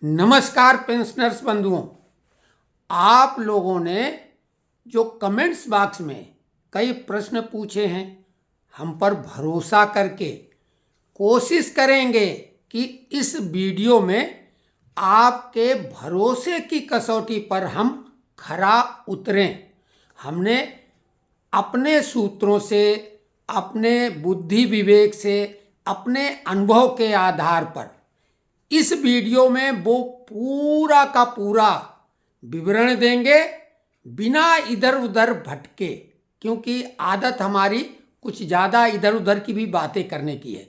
नमस्कार पेंशनर्स बंधुओं, आप लोगों ने जो कमेंट्स बॉक्स में कई प्रश्न पूछे हैं, हम पर भरोसा करके कोशिश करेंगे कि इस वीडियो में आपके भरोसे की कसौटी पर हम खरा उतरें। हमने अपने सूत्रों से, अपने बुद्धि विवेक से, अपने अनुभव के आधार पर इस वीडियो में वो पूरा का पूरा विवरण देंगे बिना इधर उधर भटके, क्योंकि आदत हमारी कुछ ज़्यादा इधर उधर की भी बातें करने की है।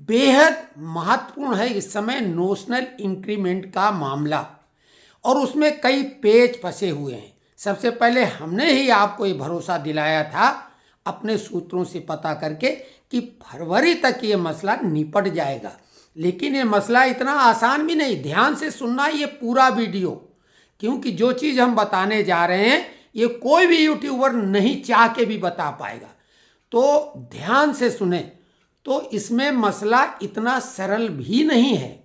बेहद महत्वपूर्ण है इस समय नोशनल इंक्रीमेंट का मामला, और उसमें कई पेच फंसे हुए हैं। सबसे पहले हमने ही आपको ये भरोसा दिलाया था अपने सूत्रों से पता करके कि फरवरी तक ये मसला निपट जाएगा, लेकिन ये मसला इतना आसान भी नहीं। ध्यान से सुनना ये पूरा वीडियो, क्योंकि जो चीज़ हम बताने जा रहे हैं ये कोई भी यूट्यूबर नहीं चाह के भी बता पाएगा। तो ध्यान से सुने। तो इसमें मसला इतना सरल भी नहीं है,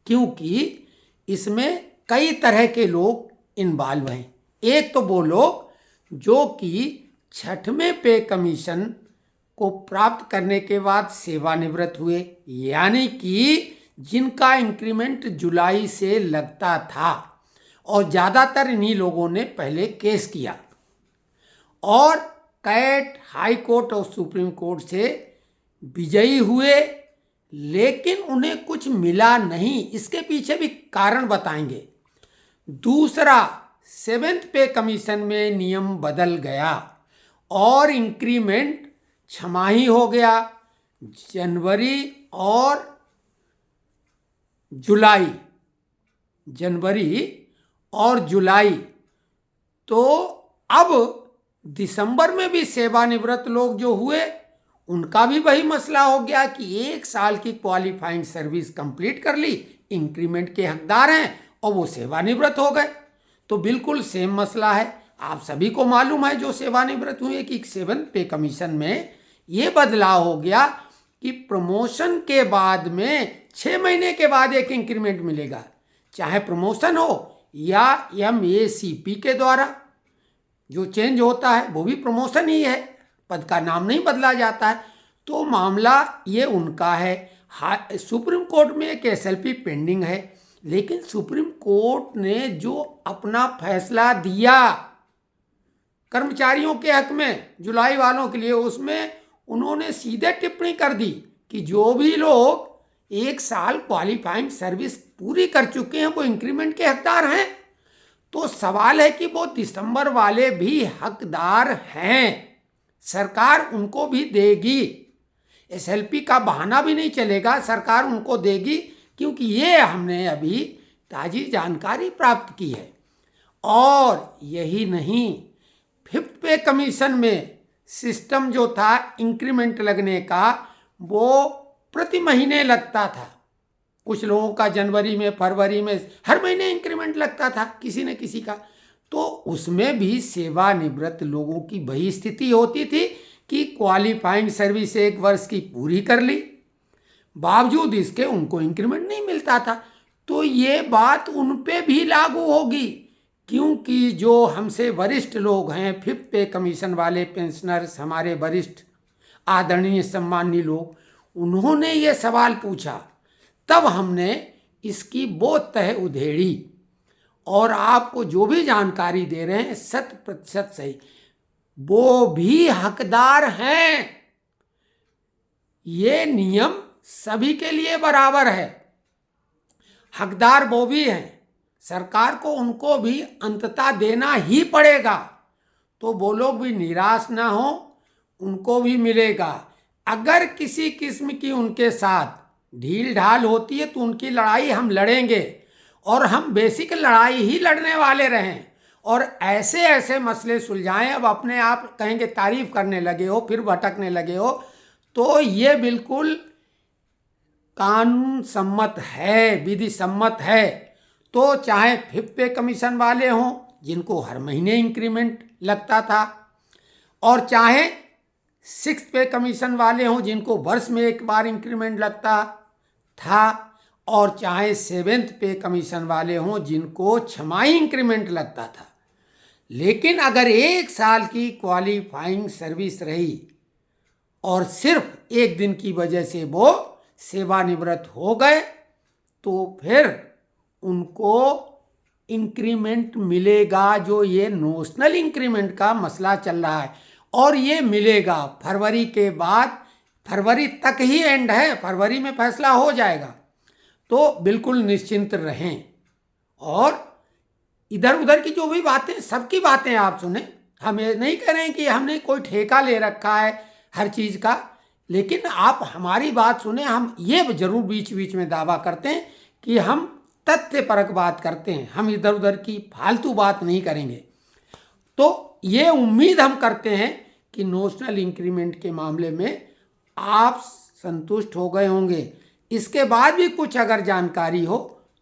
क्योंकि इसमें कई तरह के लोग इन्वॉल्व हैं। एक तो वो लोग जो कि 6वें पे कमीशन को प्राप्त करने के बाद सेवानिवृत्त हुए, यानी कि जिनका इंक्रीमेंट जुलाई से लगता था, और ज़्यादातर इन्हीं लोगों ने पहले केस किया और कैट, हाई कोर्ट और सुप्रीम कोर्ट से विजयी हुए, लेकिन उन्हें कुछ मिला नहीं। इसके पीछे भी कारण बताएंगे। दूसरा, 7th पे कमीशन में नियम बदल गया और इंक्रीमेंट छमाही हो गया, जनवरी और जुलाई। तो अब दिसंबर में भी सेवानिवृत्त लोग जो हुए उनका भी वही मसला हो गया कि 1 साल की क्वालिफाइंग सर्विस कंप्लीट कर ली, इंक्रीमेंट के हकदार हैं और वो सेवानिवृत्त हो गए। तो बिल्कुल सेम मसला है। आप सभी को मालूम है जो सेवानिवृत्त हुए कि 7th पे कमीशन में ये बदलाव हो गया कि प्रमोशन के बाद में 6 महीने के बाद एक इंक्रीमेंट मिलेगा, चाहे प्रमोशन हो या MACP के द्वारा। जो चेंज होता है वो भी प्रमोशन ही है, पद का नाम नहीं बदला जाता है। तो मामला ये उनका है। सुप्रीम कोर्ट में एक SLP पेंडिंग है, लेकिन सुप्रीम कोर्ट ने जो अपना फैसला दिया कर्मचारियों के हक में, जुलाई वालों के लिए, उसमें उन्होंने सीधे टिप्पणी कर दी कि जो भी लोग 1 साल क्वालिफाइंग सर्विस पूरी कर चुके हैं वो इंक्रीमेंट के हकदार हैं। तो सवाल है कि वो दिसंबर वाले भी हकदार हैं, सरकार उनको भी देगी। SLP का बहाना भी नहीं चलेगा, सरकार उनको देगी, क्योंकि ये हमने अभी ताज़ी जानकारी प्राप्त की है। और यही नहीं, 5th पे कमीशन में सिस्टम जो था इंक्रीमेंट लगने का, वो प्रति महीने लगता था। कुछ लोगों का जनवरी में, फरवरी में, हर महीने इंक्रीमेंट लगता था किसी न किसी का। तो उसमें भी सेवानिवृत्त लोगों की वही स्थिति होती थी कि क्वालिफाइंग सर्विस 1 वर्ष की पूरी कर ली, बावजूद इसके उनको इंक्रीमेंट नहीं मिलता था। तो ये बात उन पे भी लागू होगी, क्योंकि जो हमसे वरिष्ठ लोग हैं, 5th पे कमीशन वाले पेंशनर्स, हमारे वरिष्ठ आदरणीय सम्माननीय लोग, उन्होंने ये सवाल पूछा, तब हमने इसकी वो तह उधेड़ी और आपको जो भी जानकारी दे रहे हैं 100% सही। वो भी हकदार हैं। ये नियम सभी के लिए बराबर है, हकदार वो भी हैं, सरकार को उनको भी अंततः देना ही पड़ेगा। तो वो लोग भी निराश ना हो, उनको भी मिलेगा। अगर किसी किस्म की उनके साथ ढील ढाल होती है तो उनकी लड़ाई हम लड़ेंगे, और हम बेसिक लड़ाई ही लड़ने वाले रहें और ऐसे ऐसे मसले सुलझाएं। अब अपने आप कहेंगे तारीफ करने लगे हो फिर भटकने लगे हो, तो ये बिल्कुल कानून सम्मत है, विधि सम्मत है। तो चाहे 5th पे कमीशन वाले हों जिनको हर महीने इंक्रीमेंट लगता था, और चाहे 6th पे कमीशन वाले हों जिनको वर्ष में 1 बार इंक्रीमेंट लगता था, और चाहे 7th पे कमीशन वाले हों जिनको 6 इंक्रीमेंट लगता था, लेकिन अगर 1 साल की क्वालिफाइंग सर्विस रही और सिर्फ 1 दिन की वजह से वो सेवानिवृत्त हो गए तो फिर उनको इंक्रीमेंट मिलेगा। जो ये नोशनल इंक्रीमेंट का मसला चल रहा है, और ये मिलेगा फरवरी के बाद, फरवरी तक ही एंड है, फरवरी में फैसला हो जाएगा। तो बिल्कुल निश्चिंत रहें और इधर उधर की जो भी बातें, सबकी बातें आप सुने। हम ये नहीं कह रहे हैं कि हमने कोई ठेका ले रखा है हर चीज़ का, लेकिन आप हमारी बात सुने। हम ये जरूर बीच बीच में दावा करते हैं कि हम तथ्यपरक बात करते हैं, हम इधर उधर की फालतू बात नहीं करेंगे। तो ये उम्मीद हम करते हैं कि नोशनल इंक्रीमेंट के मामले में आप संतुष्ट हो गए होंगे। इसके बाद भी कुछ अगर जानकारी हो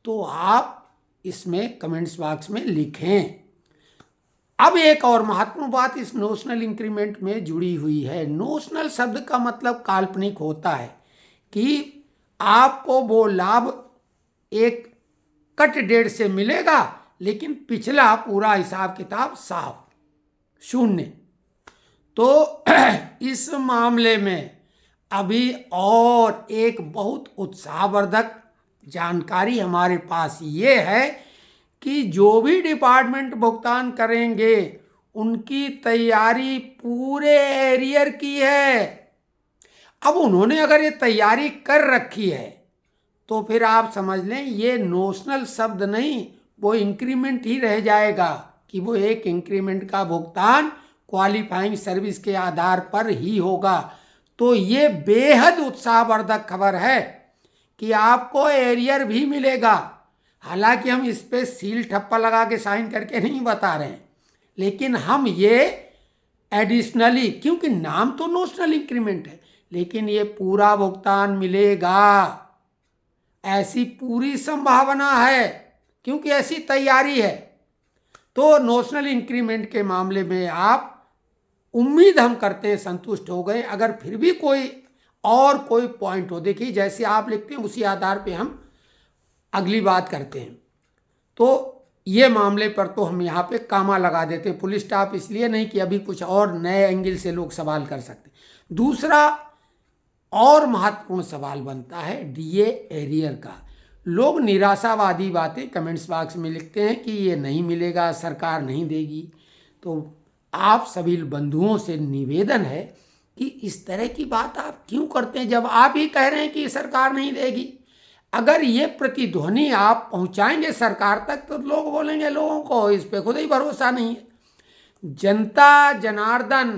तो आप इसमें कमेंट्स बॉक्स में लिखें। अब एक और महत्वपूर्ण बात इस नोशनल इंक्रीमेंट में जुड़ी हुई है। नोशनल शब्द का मतलब काल्पनिक होता है कि आपको वो लाभ एक कट डेट से मिलेगा, लेकिन पिछला पूरा हिसाब किताब साफ शून्य। तो इस मामले में अभी और एक बहुत उत्साहवर्धक जानकारी हमारे पास ये है कि जो भी डिपार्टमेंट भुगतान करेंगे उनकी तैयारी पूरे एरियर की है। अब उन्होंने अगर ये तैयारी कर रखी है तो फिर आप समझ लें ये नोशनल शब्द नहीं, वो इंक्रीमेंट ही रह जाएगा कि वो एक इंक्रीमेंट का भुगतान क्वालिफाइंग सर्विस के आधार पर ही होगा। तो ये बेहद उत्साहवर्धक खबर है कि आपको एरियर भी मिलेगा। हालांकि हम इस पे सील ठप्पा लगा के साइन करके नहीं बता रहे हैं, लेकिन हम ये एडिशनली, क्योंकि नाम तो नोशनल इंक्रीमेंट है, लेकिन ये पूरा भुगतान मिलेगा, ऐसी पूरी संभावना है क्योंकि ऐसी तैयारी है। तो नोशनल इंक्रीमेंट के मामले में आप उम्मीद हम करते हैं संतुष्ट हो गए। अगर फिर भी कोई पॉइंट हो, देखिए जैसे आप लिखते हैं उसी आधार पे हम अगली बात करते हैं। तो ये मामले पर तो हम यहाँ पे कामा लगा देते हैं, फुल स्टॉप, इसलिए नहीं कि अभी कुछ और नए एंगल से लोग सवाल कर सकते। दूसरा और महत्वपूर्ण सवाल बनता है डीए एरियर का। लोग निराशावादी बातें कमेंट्स बॉक्स में लिखते हैं कि ये नहीं मिलेगा, सरकार नहीं देगी। तो आप सभी बंधुओं से निवेदन है कि इस तरह की बात आप क्यों करते हैं जब आप ही कह रहे हैं कि सरकार नहीं देगी। अगर ये प्रतिध्वनि आप पहुंचाएंगे सरकार तक तो लोग बोलेंगे लोगों को इस पे खुद ही भरोसा नहीं है। जनता जनार्दन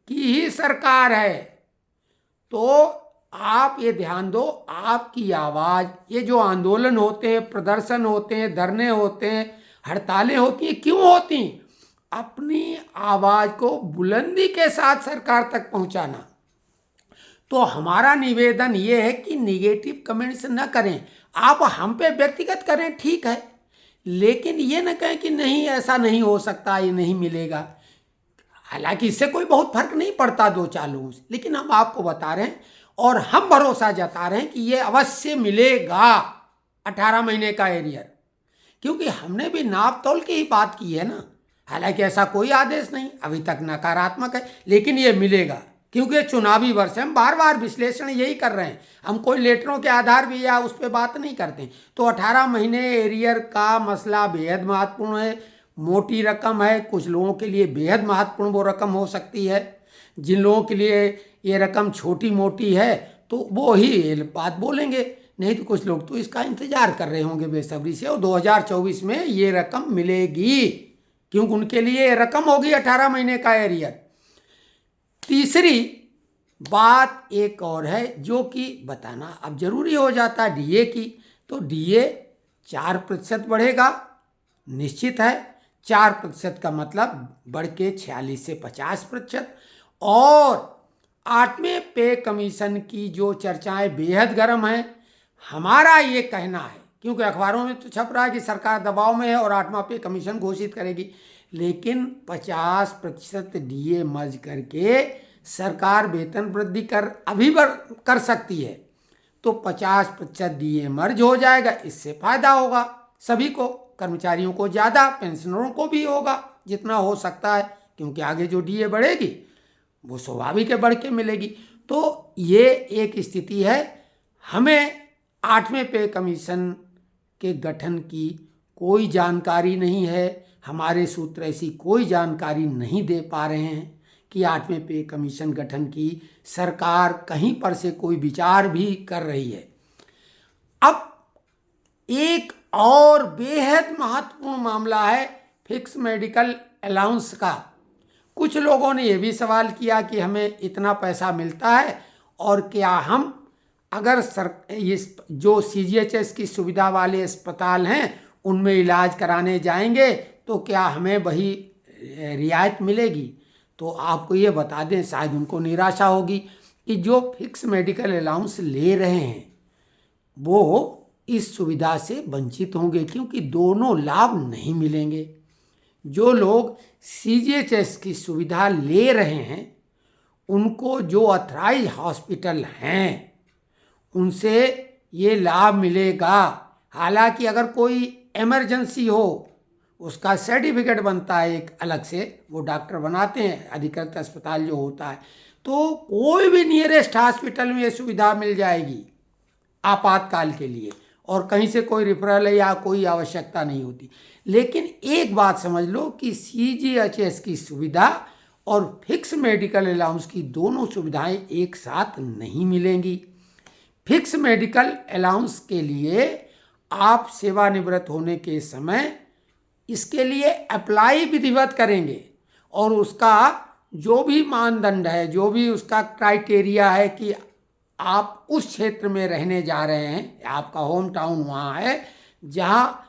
की ही सरकार है। तो आप ये ध्यान दो, आपकी आवाज़, ये जो आंदोलन होते हैं, प्रदर्शन होते हैं, धरने होते हैं, हड़तालें होती हैं, क्यों होती? अपनी आवाज़ को बुलंदी के साथ सरकार तक पहुंचाना। तो हमारा निवेदन ये है कि निगेटिव कमेंट्स न करें। आप हम पे व्यक्तिगत करें, ठीक है, लेकिन ये न कहें कि नहीं ऐसा नहीं हो सकता, ये नहीं मिलेगा। हालांकि इससे कोई बहुत फर्क नहीं पड़ता 2-4 लोगों से, लेकिन हम आपको बता रहे हैं और हम भरोसा जता रहे हैं कि ये अवश्य मिलेगा 18 महीने का एरियर, क्योंकि हमने भी नाप तोल की ही बात की है ना। हालांकि ऐसा कोई आदेश नहीं, अभी तक नकारात्मक है, लेकिन ये मिलेगा क्योंकि चुनावी वर्ष है। हम बार बार विश्लेषण यही कर रहे हैं, हम कोई लेटरों के आधार भी या उस पर बात नहीं करते। तो 18 महीने एरियर का मसला बेहद महत्वपूर्ण है, मोटी रकम है। कुछ लोगों के लिए बेहद महत्वपूर्ण वो रकम हो सकती है, जिन लोगों के लिए ये रकम छोटी मोटी है तो वो ही ये बात बोलेंगे, नहीं तो कुछ लोग तो इसका इंतजार कर रहे होंगे बेसब्री से, और 2024 में ये रकम मिलेगी क्योंकि उनके लिए ये रकम होगी 18 महीने का एरियर। तीसरी बात एक और है जो कि बताना अब जरूरी हो जाता है डीए की। तो डीए 4% बढ़ेगा, निश्चित है। 4% का मतलब बढ़ के 46 से 50%। और 8वें पे कमीशन की जो चर्चाएं बेहद गर्म हैं, हमारा ये कहना है, क्योंकि अखबारों में तो छप रहा है कि सरकार दबाव में है और 8वां पे कमीशन घोषित करेगी, लेकिन 50% डीए मर्ज करके सरकार वेतन वृद्धि कर सकती है। तो 50% डीए मर्ज हो जाएगा। इससे फायदा होगा सभी को, कर्मचारियों को ज़्यादा, पेंशनरों को भी होगा जितना हो सकता है, क्योंकि आगे जो डीए बढ़ेगी वो स्वाभाविक है बढ़ के मिलेगी। तो ये एक स्थिति है। हमें 8वें पे कमीशन के गठन की कोई जानकारी नहीं है, हमारे सूत्र ऐसी कोई जानकारी नहीं दे पा रहे हैं कि 8वें पे कमीशन गठन की सरकार कहीं पर से कोई विचार भी कर रही है। अब एक और बेहद महत्वपूर्ण मामला है फिक्स मेडिकल अलाउंस का। कुछ लोगों ने यह भी सवाल किया कि हमें इतना पैसा मिलता है और क्या हम अगर इस जो सीजीएचएस की सुविधा वाले अस्पताल हैं उनमें इलाज कराने जाएंगे तो क्या हमें वही रियायत मिलेगी। तो आपको ये बता दें, शायद उनको निराशा होगी कि जो फिक्स मेडिकल अलाउंस ले रहे हैं वो इस सुविधा से वंचित होंगे, क्योंकि दोनों लाभ नहीं मिलेंगे। जो लोग सीजीएचएस की सुविधा ले रहे हैं उनको जो ऑथराइज हॉस्पिटल हैं उनसे ये लाभ मिलेगा। हालांकि अगर कोई इमरजेंसी हो उसका सर्टिफिकेट बनता है एक अलग से, वो डॉक्टर बनाते हैं, अधिकृत अस्पताल जो होता है, तो कोई भी नियरेस्ट हॉस्पिटल में ये सुविधा मिल जाएगी आपातकाल के लिए, और कहीं से कोई रेफरल या कोई आवश्यकता नहीं होती। लेकिन एक बात समझ लो कि सीजीएचएस की सुविधा और फिक्स मेडिकल अलाउंस की दोनों सुविधाएं एक साथ नहीं मिलेंगी। फिक्स मेडिकल अलाउंस के लिए आप सेवानिवृत्त होने के समय इसके लिए अप्लाई विधिवत करेंगे और उसका जो भी मानदंड है, जो भी उसका क्राइटेरिया है कि आप उस क्षेत्र में रहने जा रहे हैं, आपका होम टाउन वहाँ है जहाँ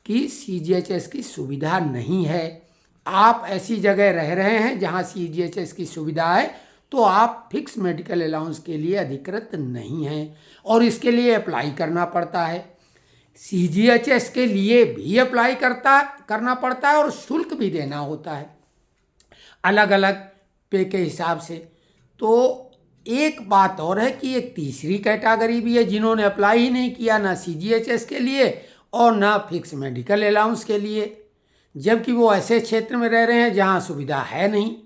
की सीजीएचएस की सुविधा नहीं है, आप ऐसी जगह रह रहे हैं जहाँ सीजीएचएस की सुविधा है, तो आप फिक्स मेडिकल अलाउंस के लिए अधिकृत नहीं हैं और इसके लिए अप्लाई करना पड़ता है। सीजीएचएस के लिए भी अप्लाई करना पड़ता है और शुल्क भी देना होता है अलग अलग पे के हिसाब से। तो एक बात और है कि एक तीसरी कैटेगरी भी है जिन्होंने अप्लाई ही नहीं किया, ना सीजीएचएस के लिए और ना फिक्स मेडिकल अलाउंस के लिए, जबकि वो ऐसे क्षेत्र में रह रहे हैं जहाँ सुविधा है नहीं,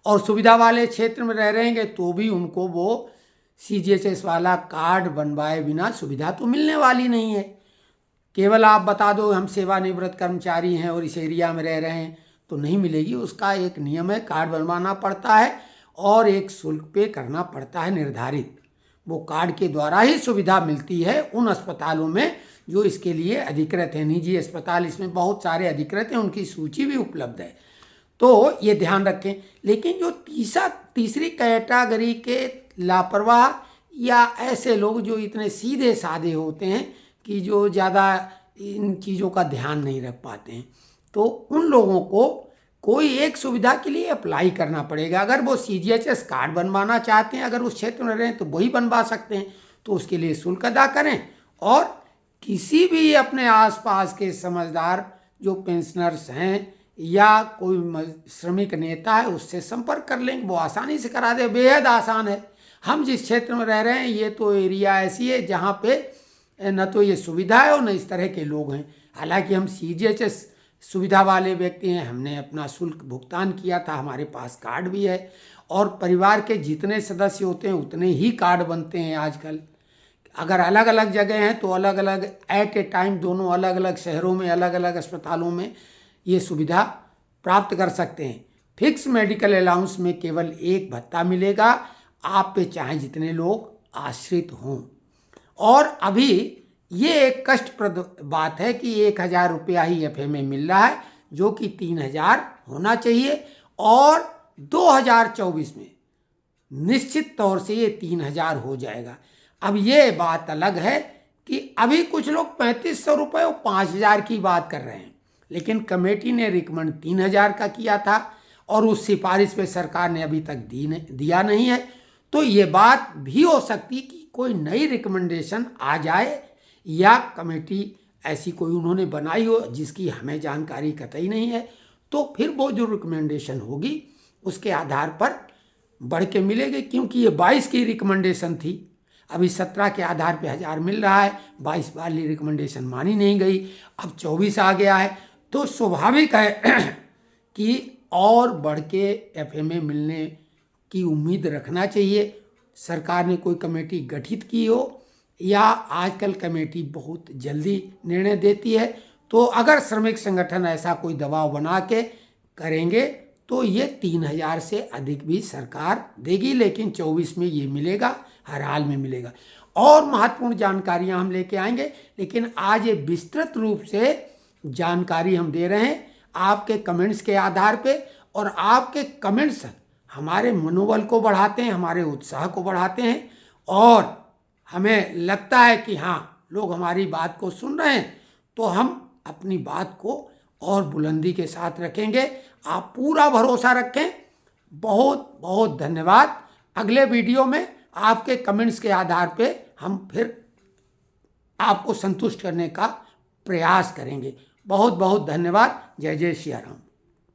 और सुविधा वाले क्षेत्र में रह रहेंगे तो भी उनको वो सीजीएचएस वाला कार्ड बनवाए बिना सुविधा तो मिलने वाली नहीं है। केवल आप बता दो हम सेवानिवृत्त कर्मचारी हैं और इस एरिया में रह रहे हैं तो नहीं मिलेगी। उसका एक नियम है, कार्ड बनवाना पड़ता है और एक शुल्क पे करना पड़ता है निर्धारित। वो कार्ड के द्वारा ही सुविधा मिलती है उन अस्पतालों में जो इसके लिए अधिकृत है। निजी अस्पताल इसमें बहुत सारे अधिकृत हैं, उनकी सूची भी उपलब्ध है, तो ये ध्यान रखें। लेकिन जो तीसरी कैटेगरी के लापरवाह या ऐसे लोग जो इतने सीधे साधे होते हैं कि जो ज़्यादा इन चीज़ों का ध्यान नहीं रख पाते हैं, तो उन लोगों को कोई एक सुविधा के लिए अप्लाई करना पड़ेगा। अगर वो सीजीएचएस कार्ड बनवाना चाहते हैं, अगर उस क्षेत्र में रहें तो वही बनवा सकते हैं, तो उसके लिए शुल्क अदा करें और किसी भी अपने आसपास के समझदार जो पेंशनर्स हैं या कोई श्रमिक नेता है उससे संपर्क कर लेंगे, वो आसानी से करा दे। बेहद आसान है। हम जिस क्षेत्र में रह रहे हैं ये तो एरिया ऐसी है जहाँ पे न तो ये सुविधा है और न इस तरह के लोग हैं। हालांकि हम सीजीएचएस सुविधा वाले व्यक्ति हैं, हमने अपना शुल्क भुगतान किया था, हमारे पास कार्ड भी है और परिवार के जितने सदस्य होते हैं उतने ही कार्ड बनते हैं आजकल। अगर अलग अलग जगह हैं तो अलग अलग एट ए टाइम दोनों अलग अलग शहरों में अलग अलग अस्पतालों में ये सुविधा प्राप्त कर सकते हैं। फिक्स मेडिकल अलाउंस में केवल एक भत्ता मिलेगा, आप पे चाहे जितने लोग आश्रित हों। और अभी ये एक कष्टप्रद बात है कि 1000 रुपया ही एफए में मिल रहा है, जो कि 3000 होना चाहिए और 2024 में निश्चित तौर से ये 3000 हो जाएगा। अब ये बात अलग है कि अभी कुछ लोग 3500 रुपये और 5000 की बात कर रहे हैं, लेकिन कमेटी ने रिकमेंड 3000 का किया था और उस सिफारिश पे सरकार ने अभी तक दिया नहीं है। तो ये बात भी हो सकती कि कोई नई रिकमेंडेशन आ जाए या कमेटी ऐसी कोई उन्होंने बनाई हो जिसकी हमें जानकारी कतई नहीं है, तो फिर वो जो रिकमेंडेशन होगी उसके आधार पर बढ़ के मिलेगी, क्योंकि ये 22 की रिकमेंडेशन थी। अभी 17 के आधार पे 1000 मिल रहा है, 22 वाली रिकमेंडेशन मानी नहीं गई, अब 24 आ गया है। तो स्वाभाविक है कि और बढ़ के FMA मिलने की उम्मीद रखना चाहिए। सरकार ने कोई कमेटी गठित की हो या आजकल कमेटी बहुत जल्दी निर्णय देती है, तो अगर श्रमिक संगठन ऐसा कोई दबाव बना के करेंगे तो ये 3000 से अधिक भी सरकार देगी, लेकिन 24 में ये मिलेगा, हर हाल में मिलेगा। और महत्वपूर्ण जानकारियां हम लेके आएंगे, लेकिन आज ये विस्तृत रूप से जानकारी हम दे रहे हैं आपके कमेंट्स के आधार पे, और आपके कमेंट्स हमारे मनोबल को बढ़ाते हैं, हमारे उत्साह को बढ़ाते हैं, और हमें लगता है कि हाँ, लोग हमारी बात को सुन रहे हैं, तो हम अपनी बात को और बुलंदी के साथ रखेंगे। आप पूरा भरोसा रखें। बहुत बहुत धन्यवाद। अगले वीडियो में आपके कमेंट्स के आधार पे हम फिर आपको संतुष्ट करने का प्रयास करेंगे। बहुत बहुत धन्यवाद। जय जय सिया राम।